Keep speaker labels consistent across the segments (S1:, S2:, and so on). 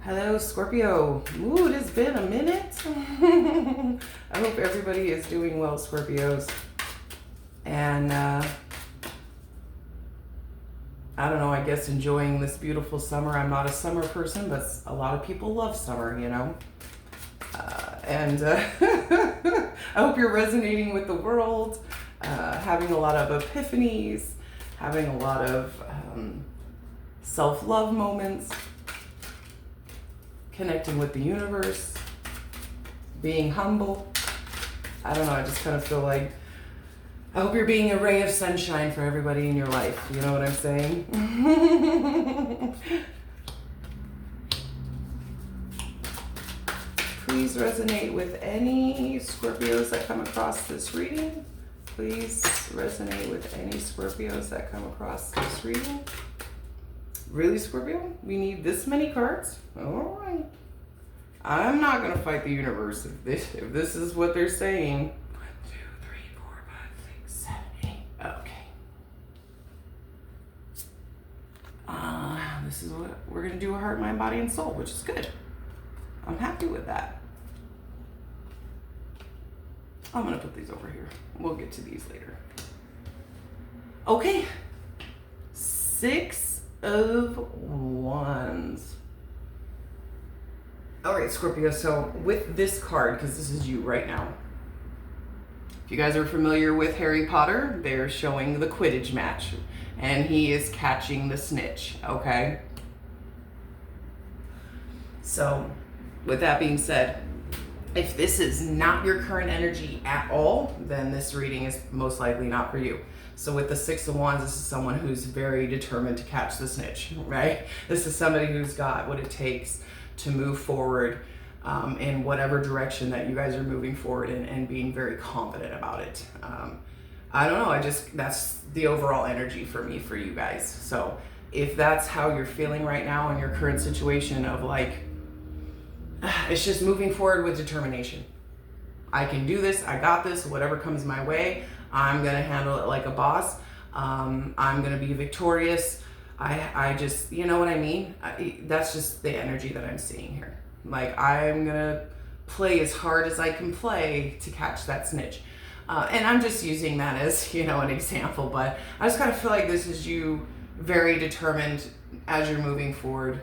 S1: Hello, Scorpio. Ooh, it has been a minute. I hope everybody is doing well, Scorpios. And I don't know, I guess enjoying this beautiful summer. I'm not a summer person, but a lot of people love summer, you know. I hope you're resonating with the world, having a lot of epiphanies, having a lot of self-love moments, connecting with the universe, being humble. I don't know, I just kind of feel like I hope you're being a ray of sunshine for everybody in your life. You know what I'm saying? Please resonate with any Scorpios that come across this reading. Please resonate with any Scorpios that come across this reading. Really, Scorpio? We need this many cards? All right. I'm not going to fight the universe if this is what they're saying. 1, 2, 3, 4, 5, 6, 7, 8. Okay. This is what we're going to do, a heart, mind, body, and soul, which is good. I'm happy with that. I'm going to put these over here. We'll get to these later. Okay. 6 of Wands. All right, Scorpio, so with this card, because this is you right now, if you guys are familiar with Harry Potter, they're showing the Quidditch match, and he is catching the snitch, okay? So, with that being said, if this is not your current energy at all, then this reading is most likely not for you. So with the 6 of Wands, this is someone who's very determined to catch the snitch, right? This is somebody who's got what it takes to move forward in whatever direction that you guys are moving forward in, and being very confident about it. I don't know, that's the overall energy for me, for you guys. So if that's how you're feeling right now in your current situation of like, it's just moving forward with determination. I can do this, I got this, whatever comes my way, I'm gonna handle it like a boss. I'm gonna be victorious. I just, you know what I mean? That's just the energy that I'm seeing here. Like, I'm gonna play as hard as I can play to catch that snitch. And I'm just using that as, you know, an example, but I just kind of feel like this is you very determined as you're moving forward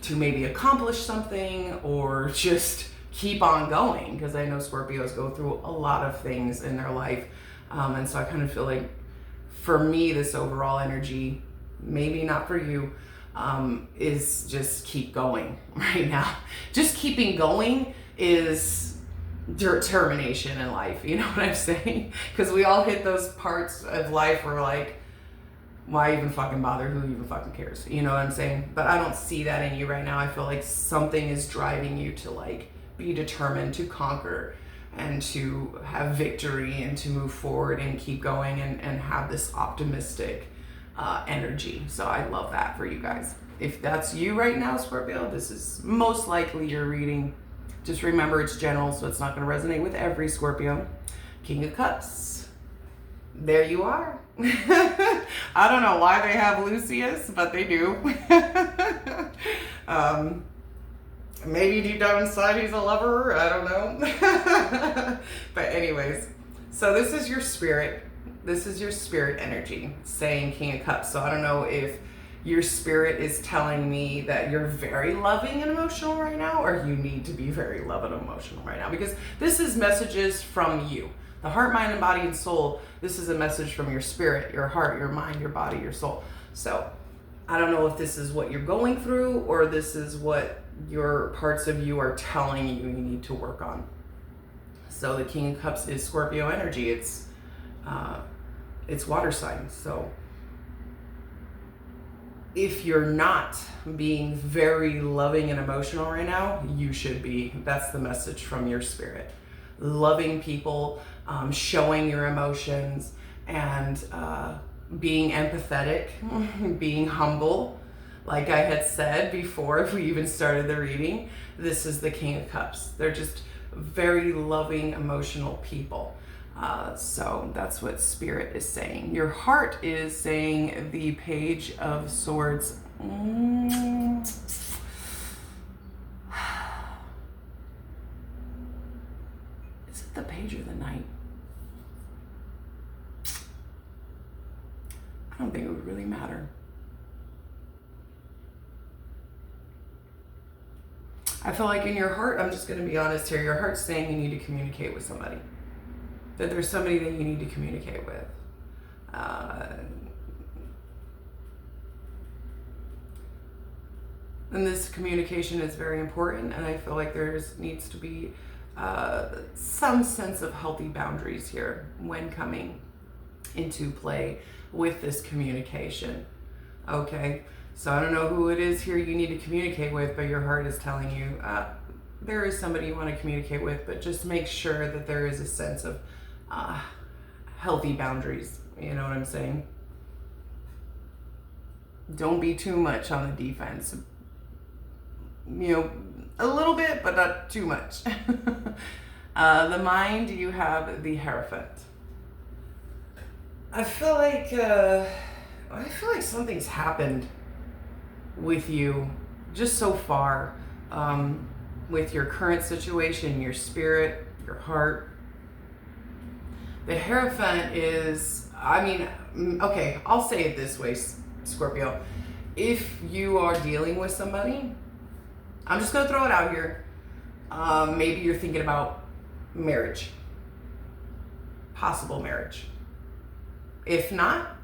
S1: to maybe accomplish something or just keep on going, because I know Scorpios go through a lot of things in their life, and so I kind of feel like for me this overall energy, maybe not for you, is just keep going right now. Just keeping going is determination in life, you know what I'm saying? Because we all hit those parts of life where like, why even fucking bother? Who even fucking cares? You know what I'm saying? But I don't see that in you right now. I feel like something is driving you to like be determined to conquer and to have victory and to move forward and keep going and have this optimistic energy. So I love that for you guys. If that's you right now, Scorpio, this is most likely your reading. Just remember it's general, so it's not going to resonate with every Scorpio. King of Cups. There you are. I don't know why they have Lucius, but they do. Maybe deep down inside he's a lover, I don't know. But anyways, so this is your spirit. This is your spirit energy saying King of Cups. So I don't know if your spirit is telling me that you're very loving and emotional right now, or you need to be very loving and emotional right now, because this is messages from you. The heart, mind, and body and soul, this is a message from your spirit, your heart, your mind, your body, your soul. So I don't know if this is what you're going through, or this is what your parts of you are telling you you need to work on. So the King of Cups is Scorpio energy. It's water signs. So if you're not being very loving and emotional right now, you should be. That's the message from your spirit. Loving people, showing your emotions, and being empathetic, being humble. Like I had said before, if we even started the reading, this is the King of Cups. They're just very loving, emotional people. So that's what Spirit is saying. Your heart is saying the Page of Swords. it the page or the knight? I don't think it would really matter. I feel like in your heart, I'm just going to be honest here, your heart's saying you need to communicate with somebody. That there's somebody that you need to communicate with. And this communication is very important, and I feel like needs to be some sense of healthy boundaries here when coming into play with this communication. Okay, so I don't know who it is here you need to communicate with, but your heart is telling you there is somebody you want to communicate with, but just make sure that there is a sense of healthy boundaries. You know what I'm saying? Don't be too much on the defense. You know, a little bit, but not too much. The mind, you have the Hierophant. I feel like something's happened with you just so far, with your current situation, your spirit, your heart. The Hierophant is, okay, I'll say it this way, Scorpio. If you are dealing with somebody, I'm just going to throw it out here. Maybe you're thinking about marriage, possible marriage. If not,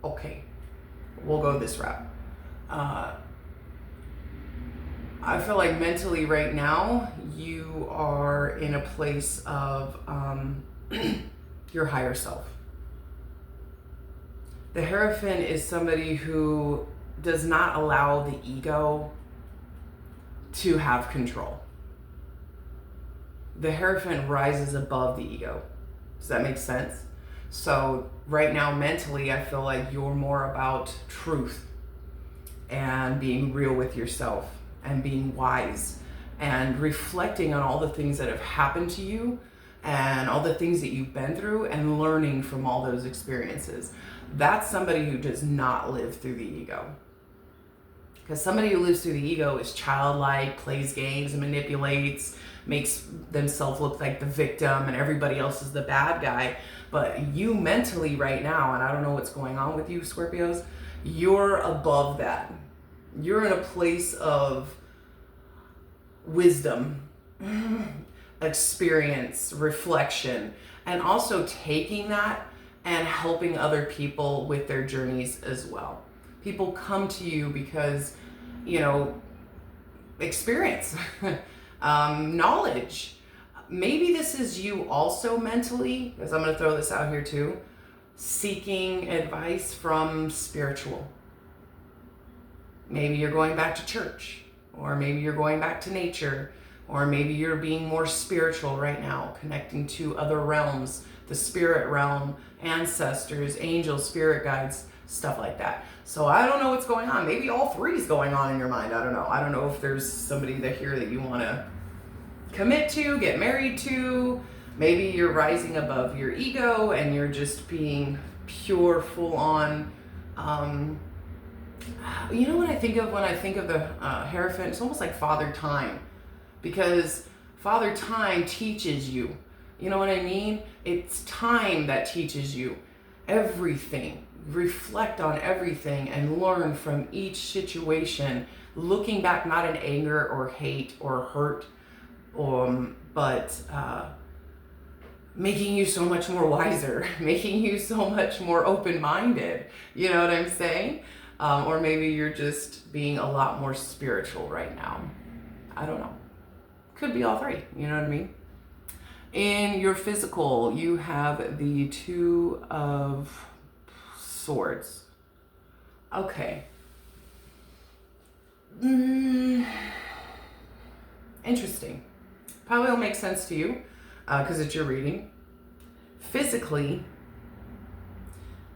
S1: okay, we'll go this route. I feel like mentally right now, you are in a place of your higher self. The Hierophant is somebody who does not allow the ego to have control. The Hierophant rises above the ego. Does that make sense? So right now, mentally, I feel like you're more about truth and being real with yourself and being wise and reflecting on all the things that have happened to you and all the things that you've been through and learning from all those experiences. That's somebody who does not live through the ego. Because somebody who lives through the ego is childlike, plays games, manipulates, makes themselves look like the victim and everybody else is the bad guy. But you mentally right now, and I don't know what's going on with you, Scorpios, you're above that. You're in a place of wisdom, experience, reflection, and also taking that and helping other people with their journeys as well. People come to you because, experience, knowledge. Maybe this is you also mentally, because I'm going to throw this out here too, seeking advice from spiritual. Maybe you're going back to church, or maybe you're going back to nature, or maybe you're being more spiritual right now, connecting to other realms, the spirit realm, ancestors, angels, spirit guides, stuff like that. So I don't know what's going on. Maybe all three is going on in your mind. I don't know. I don't know if there's somebody here that you want to commit to, get married to. Maybe you're rising above your ego and you're just being pure, full on. You know what I think of when I think of the Hierophant? It's almost like Father Time, because Father Time teaches you. You know what I mean? It's time that teaches you everything. Reflect on everything and learn from each situation, looking back not in anger or hate or hurt, but making you so much more wiser, making you so much more open-minded. You know what I'm saying? Or maybe you're just being a lot more spiritual right now. I don't know. Could be all three. You know what I mean? In your physical, you have the Two of Swords. Okay. Interesting. Probably will make sense to you because it's your reading. Physically,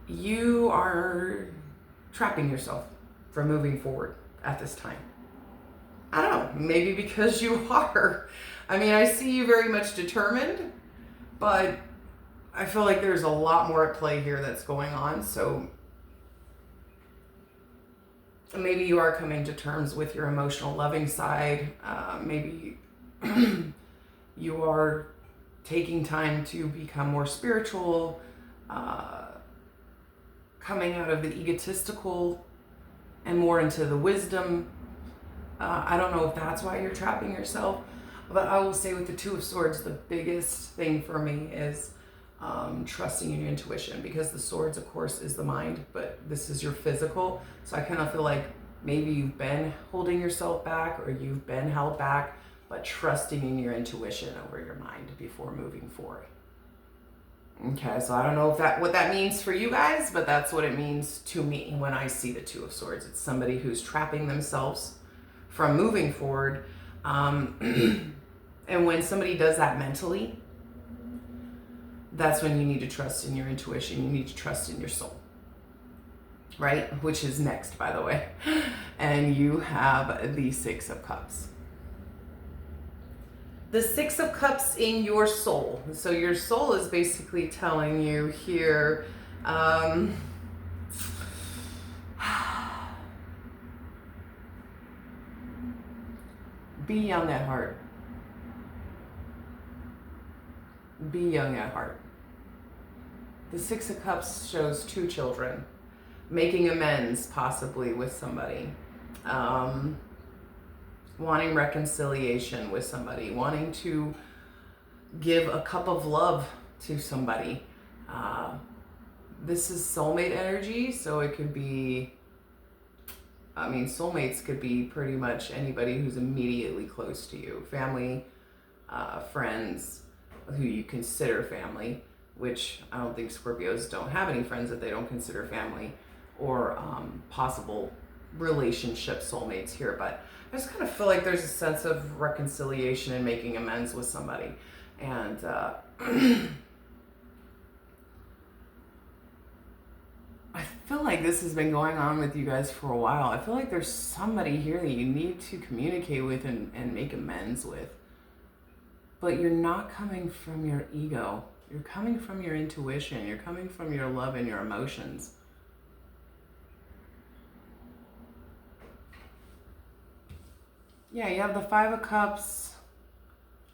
S1: you are trapping yourself from moving forward at this time. I don't know, maybe because you are. I mean, I see you very much determined, but I feel like there's a lot more at play here that's going on. So maybe you are coming to terms with your emotional loving side. Maybe you are taking time to become more spiritual, coming out of the egotistical and more into the wisdom. I don't know if that's why you're trapping yourself, but I will say with the Two of Swords, the biggest thing for me is trusting in your intuition, because the swords, of course, is the mind, but this is your physical. So I kind of feel like maybe you've been holding yourself back, or you've been held back, but trusting in your intuition over your mind before moving forward. Okay, so I don't know if what that means for you guys, but that's what it means to me when I see the Two of Swords. It's somebody who's trapping themselves from moving forward. And when somebody does that mentally, that's when you need to trust in your intuition. You need to trust in your soul, right? Which is next, by the way. And you have the Six of Cups. The Six of Cups in your soul. So your soul is basically telling you here, be young at heart. Be young at heart. The Six of Cups shows two children making amends, possibly with somebody, wanting reconciliation with somebody, wanting to give a cup of love to somebody. This is soulmate energy, so it could be, soulmates could be pretty much anybody who's immediately close to you. Family, friends, who you consider family, which I don't think Scorpios don't have any friends that they don't consider family, or possible relationship soulmates here. But I just kind of feel like there's a sense of reconciliation and making amends with somebody. And I feel like this has been going on with you guys for a while. I feel like there's somebody here that you need to communicate with and make amends with. But you're not coming from your ego. You're coming from your intuition. You're coming from your love and your emotions. Yeah, you have the Five of Cups,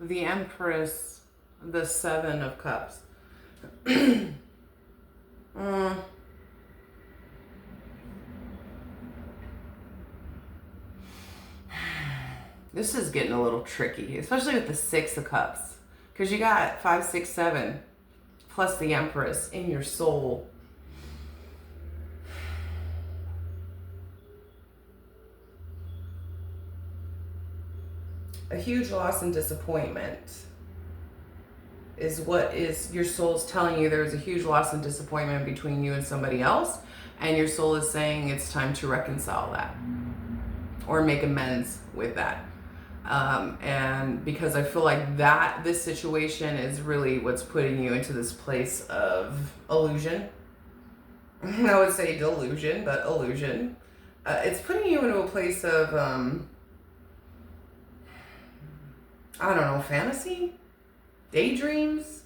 S1: the Empress, the Seven of Cups. This is getting a little tricky, especially with the Six of Cups, because you got 5, 6, 7 plus the Empress in your soul. A huge loss and disappointment is what is your soul's telling you. There's a huge loss and disappointment between you and somebody else, and your soul is saying it's time to reconcile that or make amends with that. And because I feel like this situation is really what's putting you into this place of illusion. I would say delusion, but illusion. It's putting you into a place of, I don't know, fantasy? Daydreams?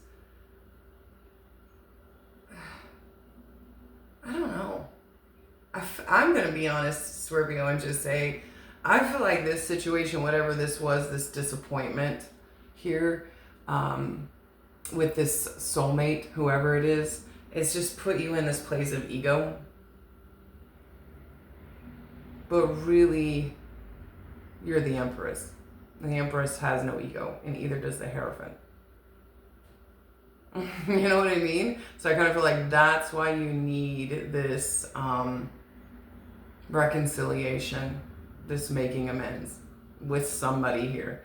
S1: I don't know. I'm going to be honest, Scorpio, and just say, I feel like this situation, whatever this was, this disappointment here, with this soulmate, whoever it is, it's just put you in this place of ego. But really, you're the Empress. And the Empress has no ego, and either does the Hierophant. You know what I mean? So I kind of feel like that's why you need this reconciliation, this making amends with somebody here.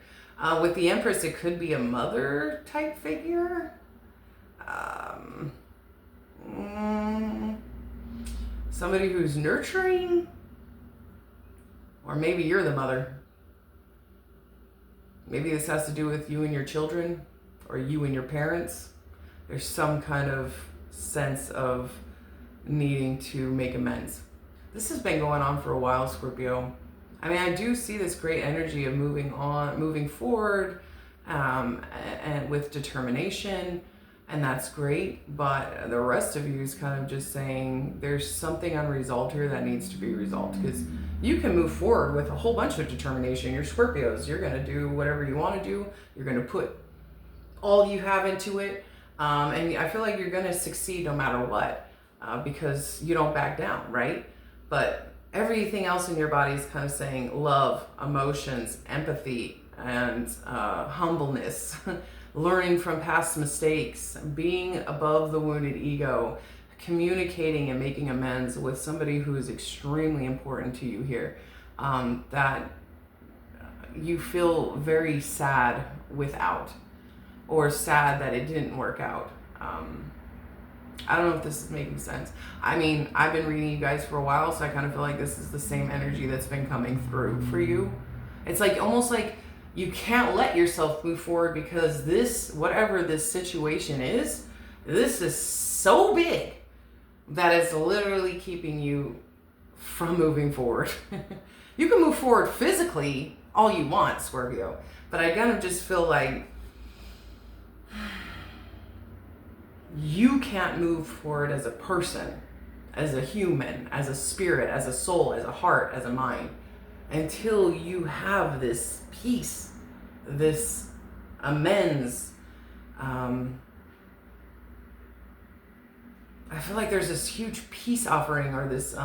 S1: With the Empress, it could be a mother type figure. Somebody who's nurturing. Or maybe you're the mother. Maybe this has to do with you and your children, or you and your parents. There's some kind of sense of needing to make amends. This has been going on for a while, Scorpio. I mean, I do see this great energy of moving forward, and with determination, and that's great. But the rest of you is kind of just saying there's something unresolved here that needs to be resolved, because you can move forward with a whole bunch of determination. You're Scorpios. You're going to do whatever you want to do. You're going to put all you have into it. And I feel like you're going to succeed no matter what, because you don't back down, right? But everything else in your body is kind of saying love, emotions, empathy, and humbleness, learning from past mistakes, being above the wounded ego, communicating and making amends with somebody who is extremely important to you here, that you feel very sad without, or sad that it didn't work out. I don't know if this is making sense. I mean, I've been reading you guys for a while, so I kind of feel like this is the same energy that's been coming through for you. It's like almost like you can't let yourself move forward because this, whatever this situation is, this is so big that it's literally keeping you from moving forward. You can move forward physically all you want, Scorpio, but I kind of just feel like you can't move forward as a person, as a human, as a spirit, as a soul, as a heart, as a mind, until you have this peace, this amends. I feel like there's this huge peace offering, or this,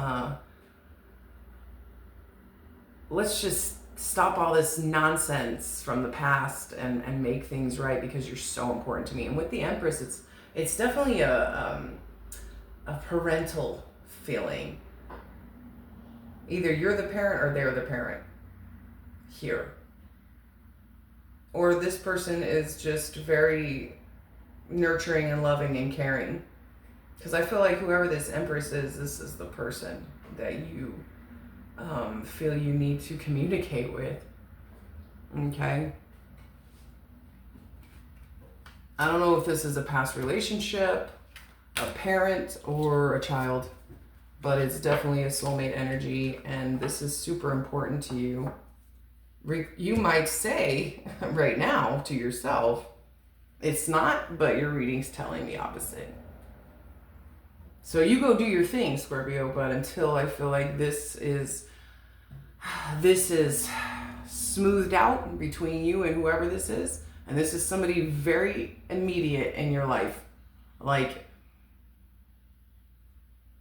S1: let's just stop all this nonsense from the past and make things right because you're so important to me. And with the Empress, it's definitely a parental feeling. Either you're the parent or they're the parent here. Or this person is just very nurturing and loving and caring. Because I feel like whoever this Empress is, this is the person that you feel you need to communicate with. Okay? I don't know if this is a past relationship, a parent, or a child, but it's definitely a soulmate energy, and this is super important to you. You might say right now to yourself, it's not, but your reading's telling the opposite. So you go do your thing, Scorpio, but until I feel like this is smoothed out between you and whoever this is, and this is somebody very immediate in your life, like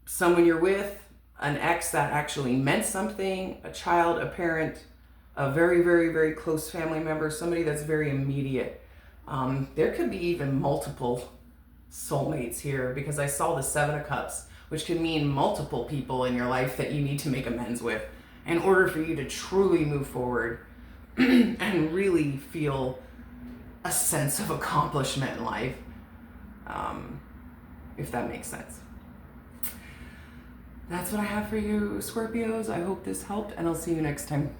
S1: someone you're with, an ex that actually meant something, a child, a parent, a very, very, very close family member, somebody that's very immediate. There could be even multiple soulmates here, because I saw the Seven of Cups, which could mean multiple people in your life that you need to make amends with in order for you to truly move forward and really feel a sense of accomplishment in life, if that makes sense. That's what I have for you, Scorpios. I hope this helped, and I'll see you next time.